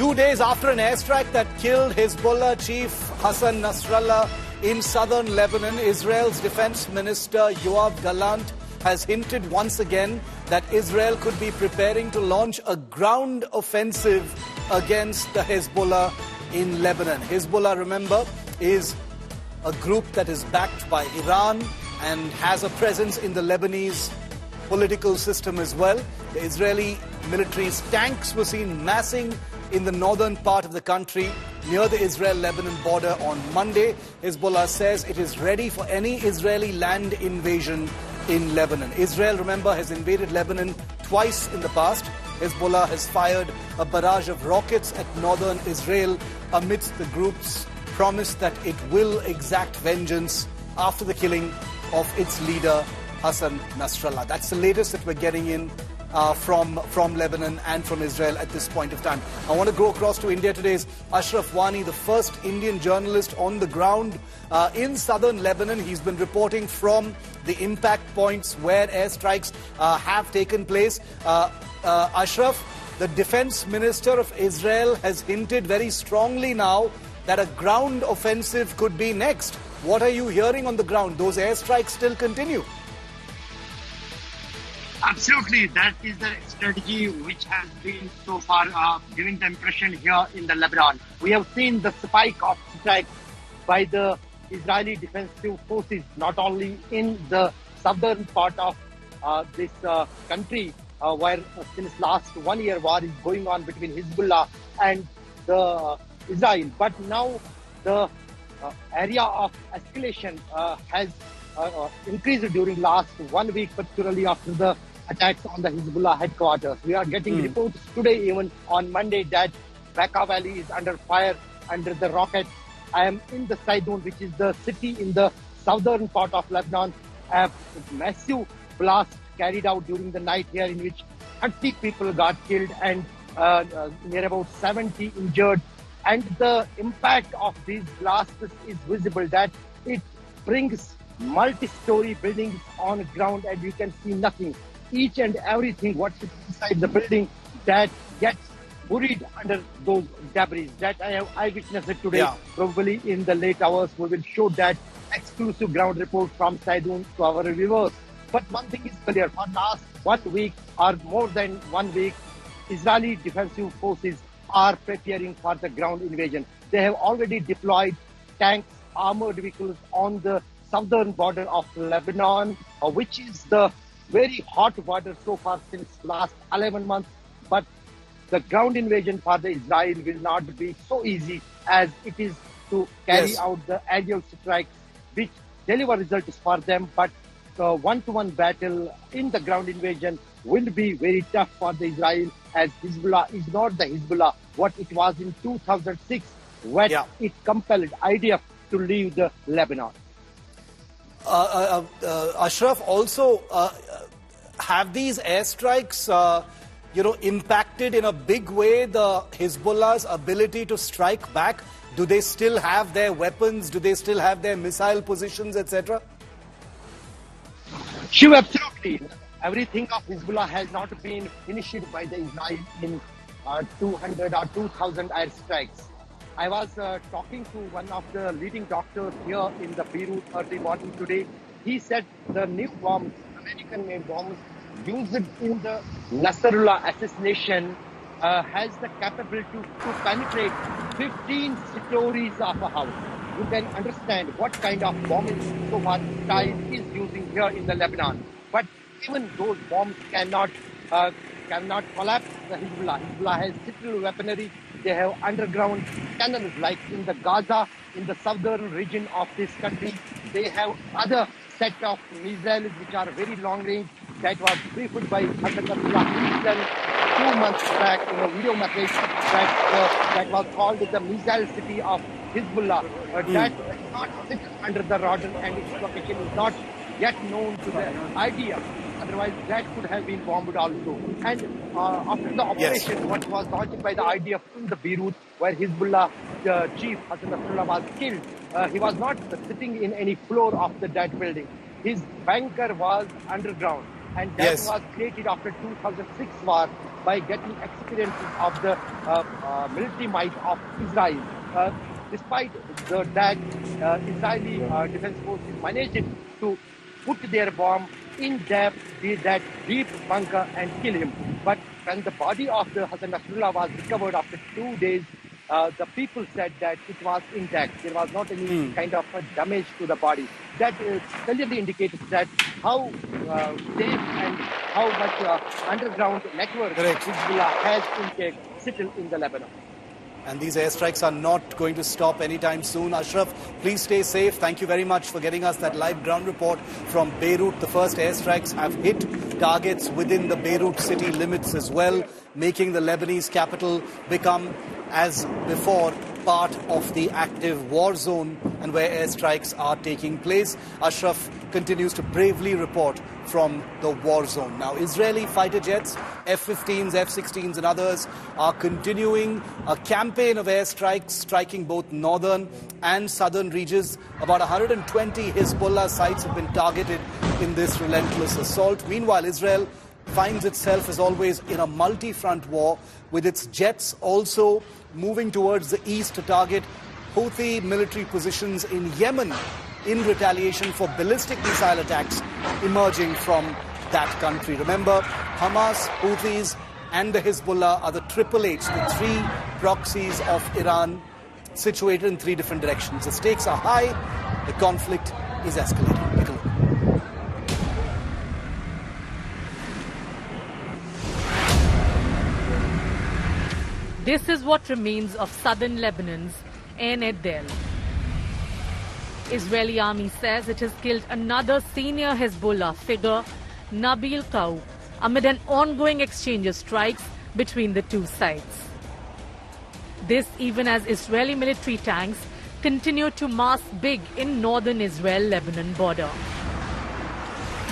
2 days after an airstrike that killed Hezbollah chief Hassan Nasrallah in southern Lebanon, Israel's Defense Minister Yoav Galant has hinted once again that Israel could be preparing to launch a ground offensive against the Hezbollah in Lebanon. Hezbollah, remember, is a group that is backed by Iran and has a presence in the Lebanese political system as well. The Israeli military's tanks were seen massing in the northern part of the country near the Israel-Lebanon border on Monday. Hezbollah says it is ready for any Israeli land invasion in Lebanon. Israel, remember, has invaded Lebanon twice in the past. Hezbollah has fired a barrage of rockets at northern Israel amidst the group's promise that it will exact vengeance after the killing of its leader, Hassan Nasrallah. That's the latest that we're getting in from Lebanon and from Israel at this point of time. I want to go across to India today's Ashraf Wani, the first Indian journalist on the ground in southern Lebanon. He's been reporting from the impact points where airstrikes have taken place. Ashraf, the Defense Minister of Israel has hinted very strongly now that a ground offensive could be next. What are you hearing on the ground? Those airstrikes still continue? Absolutely, that is the strategy which has been so far giving the impression here in the Lebanon. We have seen the spike of strikes by the Israeli defensive forces, not only in the southern part of this country, where since last 1 year war is going on between Hezbollah and Israel, but now the area of escalation has increased during last 1 week, particularly after the attacks on the Hezbollah headquarters. We are getting reports today, even on Monday, that Raqqa Valley is under fire under the rockets. I am in the Saidun, which is the city in the southern part of Lebanon. A massive blast carried out during the night here, in which 30 people got killed and near about 70 injured. And the impact of these blasts is visible, that it brings multi-story buildings on ground and you can see nothing. Each and everything what is inside the building that gets buried under those debris. That I witnessed it today. Probably in the late hours we will show that exclusive ground report from Saidun to our viewers. But one thing is clear, for last 1 week or more than 1 week, Israeli defensive forces are preparing for the ground invasion. They have already deployed tanks, armored vehicles on the southern border of Lebanon, which is the very hot border so far since last 11 months. But the ground invasion for the Israel will not be so easy as it is to carry out the aerial strikes, which deliver results for them. But the one-to-one battle in the ground invasion will be very tough for the Israel, as Hezbollah is not the Hezbollah what it was in 2006 when it compelled IDF to leave the Lebanon. Ashraf, also, have these airstrikes, impacted in a big way the Hezbollah's ability to strike back? Do they still have their weapons? Do they still have their missile positions, etc.? Sure, absolutely. Everything of Hezbollah has not been finished by the Israel in 200 or 2,000 airstrikes. I was talking to one of the leading doctors here in the Beirut early morning today. He said the new bombs, American-made bombs, used in the Nasrallah assassination has the capability to penetrate 15 stories of a house. You can understand what kind of bombing so far Israel is using here in the Lebanon. But even those bombs cannot collapse the Hezbollah. Hezbollah has civil weaponry. They have underground tunnels, like in the Gaza, in the southern region of this country. They have other set of missiles which are very long range, that was briefed by Hassan Nasrallah himself 2 months back in a video message that was called the missile city of Hezbollah. That is not sit under the radar, and its location is not yet known to the idea. Otherwise, that could have been bombed also. And after the operation, what was launched by the IDF in the Beirut, where Hezbollah chief Hassan Nasrallah was killed, he was not sitting in any floor of the that building. His bunker was underground. and that was created after 2006 war by getting experiences of the military might of Israel. Despite that, Israeli defense forces managed to put their bomb in that deep bunker and kill him. But when the body of the Hassan Nasrallah was recovered after 2 days, the people said that it was intact. There was not any kind of damage to the body. That clearly indicates that how safe and how much underground network Hezbollah has settled in the Lebanon. And these airstrikes are not going to stop anytime soon. Ashraf, please stay safe. Thank you very much for getting us that live ground report from Beirut. The first airstrikes have hit targets within the Beirut city limits as well, making the Lebanese capital become, as before, part of the active war zone and where airstrikes are taking place. Ashraf continues to bravely report from the war zone. Now, Israeli fighter jets, F-15s, F-16s and others are continuing a campaign of airstrikes, striking both northern and southern regions. About 120 Hezbollah sites have been targeted in this relentless assault. Meanwhile, Israel finds itself, as always, in a multi-front war, with its jets also moving towards the east to target Houthi military positions in Yemen in retaliation for ballistic missile attacks emerging from that country. Remember, Hamas, Houthis and the Hezbollah are the Triple H, the three proxies of Iran, situated in three different directions. The stakes are high, the conflict is escalating. Take a look. This is what remains of southern Lebanon's Ain Eddel. Israeli army says it has killed another senior Hezbollah figure, Nabil Kaou, amid an ongoing exchange of strikes between the two sides. This even as Israeli military tanks continue to mass big in northern Israel-Lebanon border.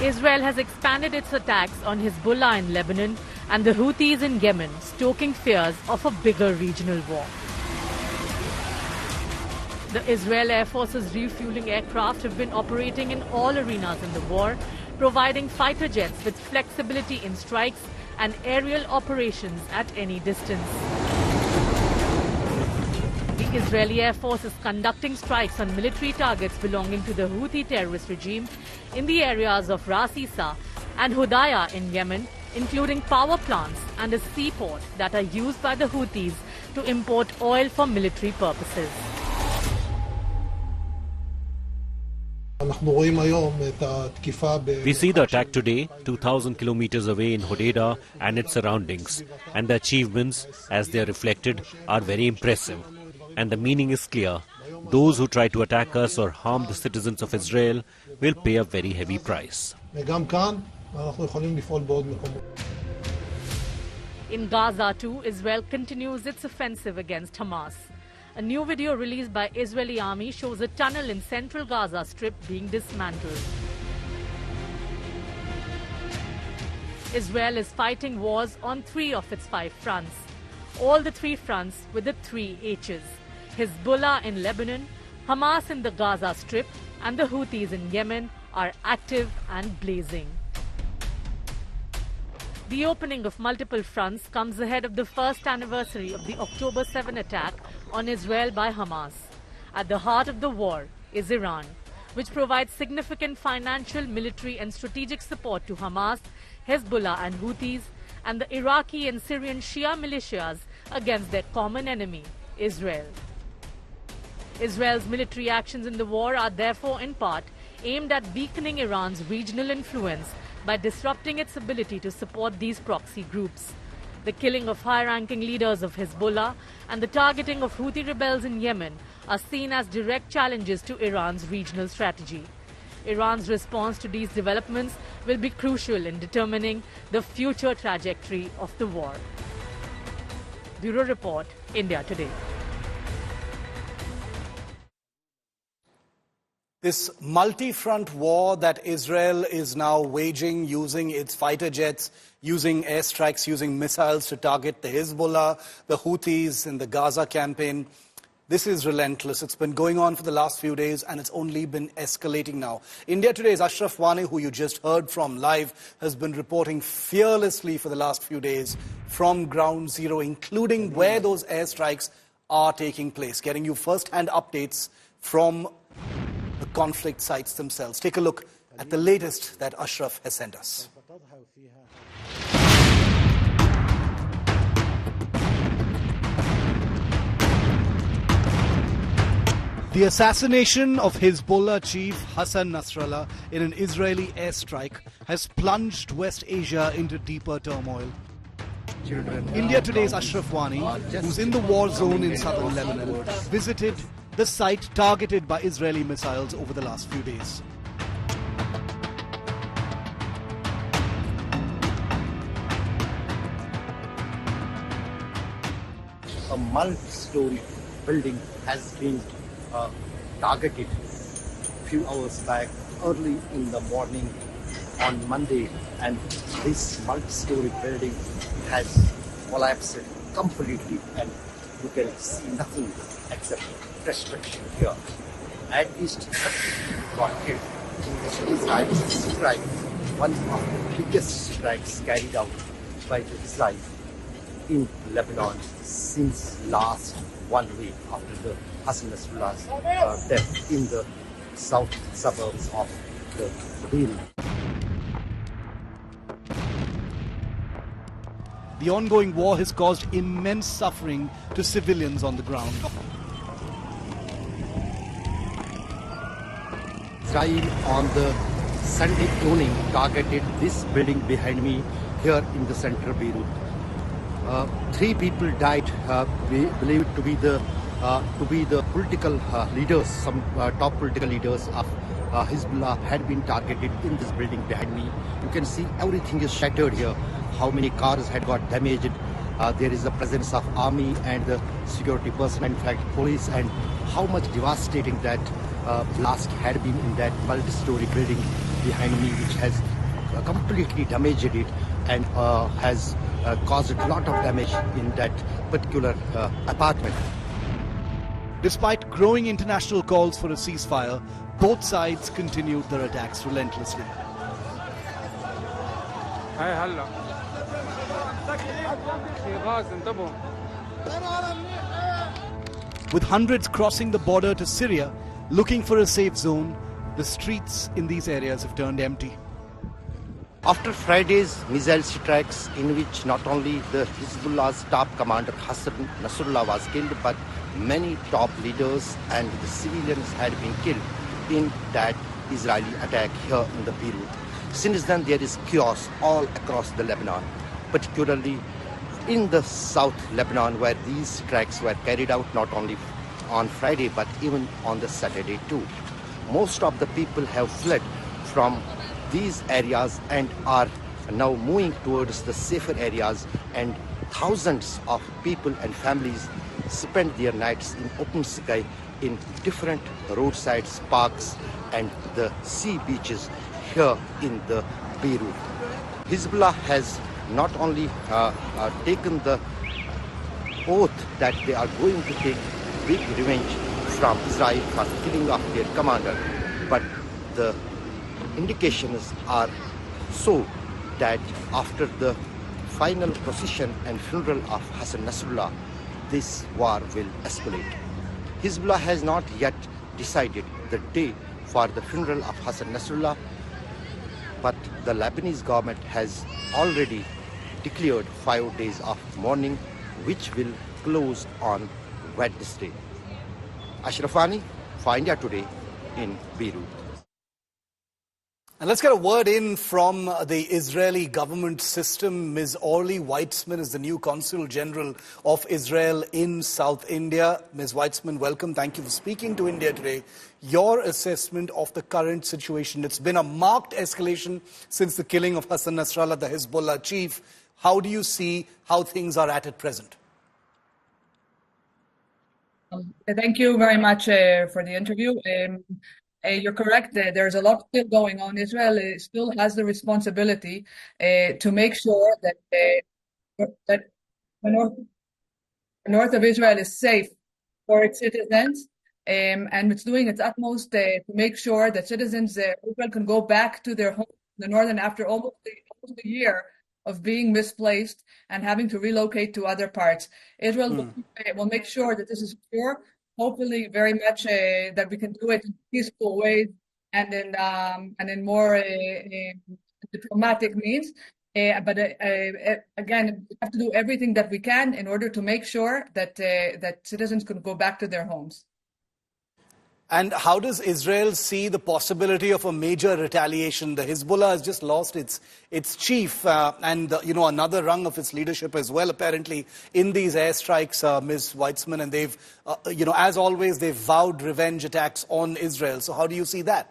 Israel has expanded its attacks on Hezbollah in Lebanon and the Houthis in Yemen, stoking fears of a bigger regional war. The Israel Air Force's refueling aircraft have been operating in all arenas in the war, providing fighter jets with flexibility in strikes and aerial operations at any distance. The Israeli Air Force is conducting strikes on military targets belonging to the Houthi terrorist regime in the areas of Ras Isa and Hudaya in Yemen, including power plants and a seaport that are used by the Houthis to import oil for military purposes. We see the attack today, 2,000 kilometers away in Hodeidah and its surroundings, and the achievements, as they are reflected, are very impressive. And the meaning is clear. Those who try to attack us or harm the citizens of Israel will pay a very heavy price. In Gaza too, Israel continues its offensive against Hamas. A new video released by Israeli army shows a tunnel in central Gaza Strip being dismantled. Israel is fighting wars on 3 of its 5 fronts. All the 3 fronts with the 3 H's. Hezbollah in Lebanon, Hamas in the Gaza Strip and the Houthis in Yemen are active and blazing. The opening of multiple fronts comes ahead of the first anniversary of the October 7 attack on Israel by Hamas. At the heart of the war is Iran, which provides significant financial, military and strategic support to Hamas, Hezbollah and Houthis, and the Iraqi and Syrian Shia militias against their common enemy, Israel. Israel's military actions in the war are therefore in part aimed at weakening Iran's regional influence by disrupting its ability to support these proxy groups. The killing of high-ranking leaders of Hezbollah and the targeting of Houthi rebels in Yemen are seen as direct challenges to Iran's regional strategy. Iran's response to these developments will be crucial in determining the future trajectory of the war. Bureau Report, India Today. This multi-front war that Israel is now waging, using its fighter jets, using airstrikes, using missiles to target the Hezbollah, the Houthis in the Gaza campaign, This is relentless. It's been going on for the last few days and it's only been escalating now. India Today's Ashraf Wani, who you just heard from live, has been reporting fearlessly for the last few days from ground zero, including where those airstrikes are taking place, getting you first-hand updates from the conflict sites themselves. Take a look at the latest that Ashraf has sent us. The assassination of Hezbollah chief Hassan Nasrallah in an Israeli airstrike has plunged West Asia into deeper turmoil. India Today's Ashraf Wani, who's in the war zone in southern Lebanon, visited the site targeted by Israeli missiles over the last few days. A multi-story building has been targeted a few hours back, early in the morning on Monday, and this multi-story building has collapsed completely, and you can see nothing except destruction here. At least 30 people got killed in this Israeli strike, one of the biggest strikes carried out by the Israel in Lebanon since last 1 week after the Hassan Nasrallah's death in the south suburbs of the Beirut. The ongoing war has caused immense suffering to civilians on the ground. Israel on the Sunday evening targeted this building behind me here in the center of Beirut. 3 people died. We believe it to be the political leaders, some top political leaders of Hezbollah had been targeted in this building behind me. You can see everything is shattered here. How many cars had got damaged. There is the presence of army and the security personnel, in fact police, and how much devastating that blast had been in that multi-story building behind me, which has completely damaged it and has caused a lot of damage in that particular apartment. Despite growing international calls for a ceasefire, both sides continued their attacks relentlessly. With hundreds crossing the border to Syria, looking for a safe zone, the streets in these areas have turned empty. After Friday's missile strikes, in which not only the Hezbollah's top commander Hassan Nasrallah was killed, but many top leaders and the civilians had been killed in that Israeli attack here in the Beirut. Since then, there is chaos all across the Lebanon, particularly in the South Lebanon, where these strikes were carried out not only on Friday, but even on the Saturday too. Most of the people have fled from these areas and are now moving towards the safer areas, and thousands of people and families spend their nights in open sky in different roadsides, parks and the sea beaches here in the Beirut. Hezbollah has not only taken the oath that they are going to take big revenge from Israel for killing off their commander, but the indications are so that after the final procession and funeral of Hassan Nasrallah, this war will escalate. Hezbollah has not yet decided the day for the funeral of Hassan Nasrallah, but the Lebanese government has already declared 5 days of mourning, which will close on Wednesday. Ashraf Wani for India Today in Beirut. And let's get a word in from the Israeli government system. Ms. Orly Weitzman is the new Consul General of Israel in South India. Ms. Weitzman, welcome. Thank you for speaking to India Today. Your assessment of the current situation. It's been a marked escalation since the killing of Hassan Nasrallah, the Hezbollah chief. How do you see how things are at present? Thank you very much for the interview. You're correct. There's a lot still going on. Israel still has the responsibility to make sure that the north of Israel is safe for its citizens, and it's doing its utmost to make sure that citizens Israel can go back to their home in the northern after almost a year of being misplaced and having to relocate to other parts. Israel will make sure that this is secure, hopefully very much that we can do it in peaceful ways and in more diplomatic means. But again, we have to do everything that we can in order to make sure that that citizens can go back to their homes. And how does Israel see the possibility of a major retaliation? The Hezbollah has just lost its chief and another rung of its leadership as well, apparently, in these airstrikes, Ms. Weitzman. And they've, as always, they've vowed revenge attacks on Israel. So how do you see that?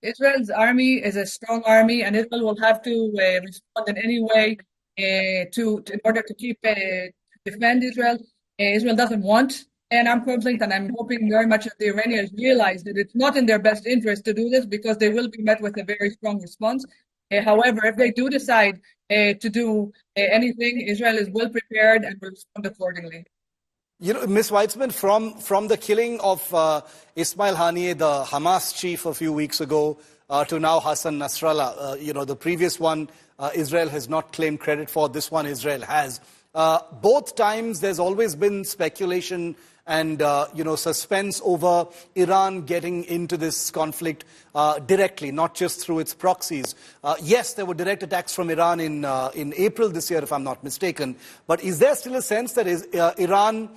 Israel's army is a strong army, and Israel will have to respond in any way in order to defend Israel. Israel doesn't want an armed conflict, and I'm hoping very much that the Iranians realize that it's not in their best interest to do this because they will be met with a very strong response. However, if they do decide to do anything, Israel is well prepared and will respond accordingly. Ms. Weitzman, from the killing of Ismail Haniyeh, the Hamas chief, a few weeks ago, to now Hassan Nasrallah, the previous one Israel has not claimed credit for. This one Israel has. Both times there's always been speculation and suspense over Iran getting into this conflict directly, not just through its proxies. Yes, there were direct attacks from Iran in April this year, if I'm not mistaken. But is there still a sense that Iran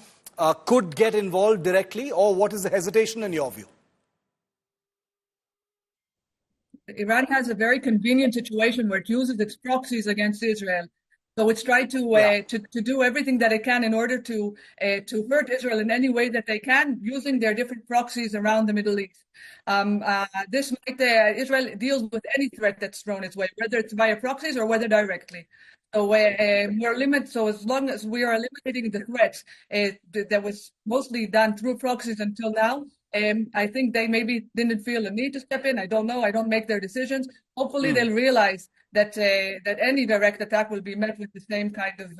could get involved directly, or what is the hesitation in your view? Iran has a very convenient situation where it uses its proxies against Israel. So it's tried to do everything that it can in order to hurt Israel in any way that they can, using their different proxies around the Middle East. Israel deals with any threat that's thrown its way, whether it's via proxies or whether directly. So So as long as we are eliminating the threats that was mostly done through proxies until now, I think they maybe didn't feel a need to step in. I don't know. I don't make their decisions. Hopefully, they'll realize that any direct attack will be met with the same kind of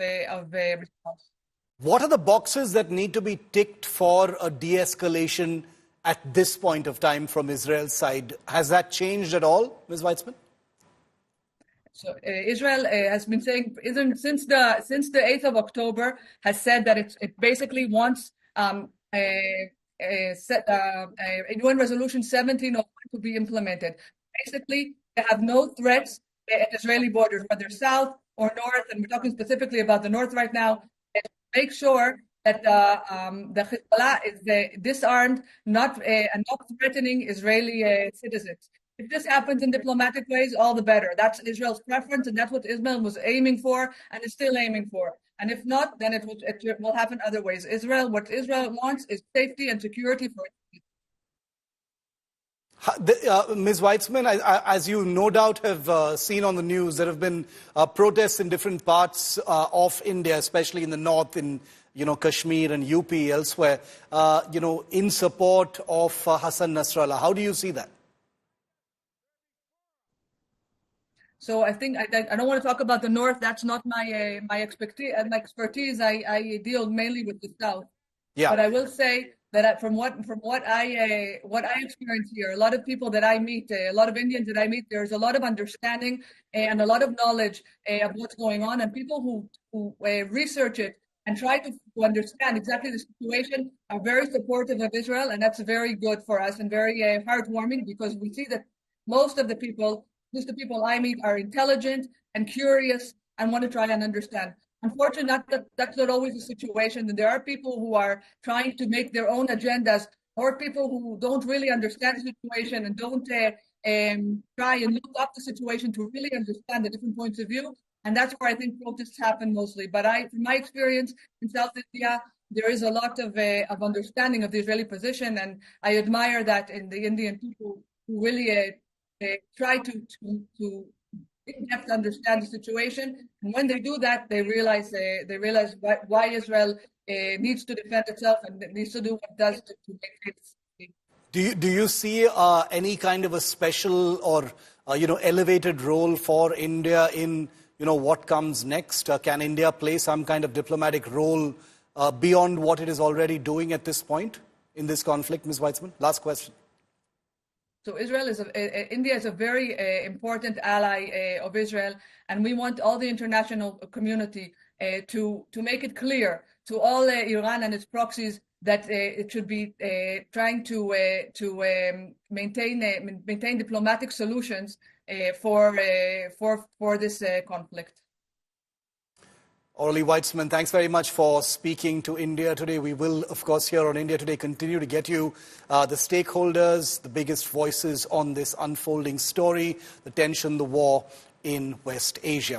response. What are the boxes that need to be ticked for a de-escalation at this point of time from Israel's side? Has that changed at all, Ms. Weitzman? So Israel has been saying, since the 8th of October, has said that it basically wants UN Resolution 1701 to be implemented. Basically, they have no threats at Israeli borders, whether south or north, and we're talking specifically about the north right now. Make sure that the Hezbollah is disarmed, not threatening Israeli citizens. If this happens in diplomatic ways, all the better. That's Israel's preference, and that's what Israel was aiming for and is still aiming for. And if not, then it will happen other ways. What Israel wants is safety and security for its people. Ms. Weitzman, as you no doubt have seen on the news, there have been protests in different parts of India, especially in the north, in Kashmir and UP, elsewhere, in support of Hassan Nasrallah. How do you see that? So I think I don't want to talk about the north. That's not my expertise. I deal mainly with the south. Yeah. But I will say that from what I experience here, a lot of people that I meet, a lot of Indians that I meet, there's a lot of understanding and a lot of knowledge of what's going on, and people who research it and try to understand exactly the situation are very supportive of Israel, and that's very good for us and very heartwarming, because we see that most of the people I meet are intelligent and curious and want to try and understand. Unfortunately, that's not always the situation. And there are people who are trying to make their own agendas, or people who don't really understand the situation and don't try and look up the situation to really understand the different points of view. And that's where I think protests happen mostly. But from my experience in South India, there is a lot of understanding of the Israeli position, and I admire that in the Indian people who really try to in-depth understand the situation, and when they do that, they realize why Israel needs to defend itself and needs to do what it does to make it. Do you see any kind of a special or elevated role for India in what comes next? Can India play some kind of diplomatic role beyond what it is already doing at this point in this conflict, Ms. Weitzman? Last question. So India is a very important ally of Israel, and we want all the international community to make it clear to all Iran and its proxies that it should be trying to maintain diplomatic solutions for this conflict. Orly Weitzman, thanks very much for speaking to India Today. We will, of course, here on India Today continue to get you the stakeholders, the biggest voices on this unfolding story, the tension, the war in West Asia.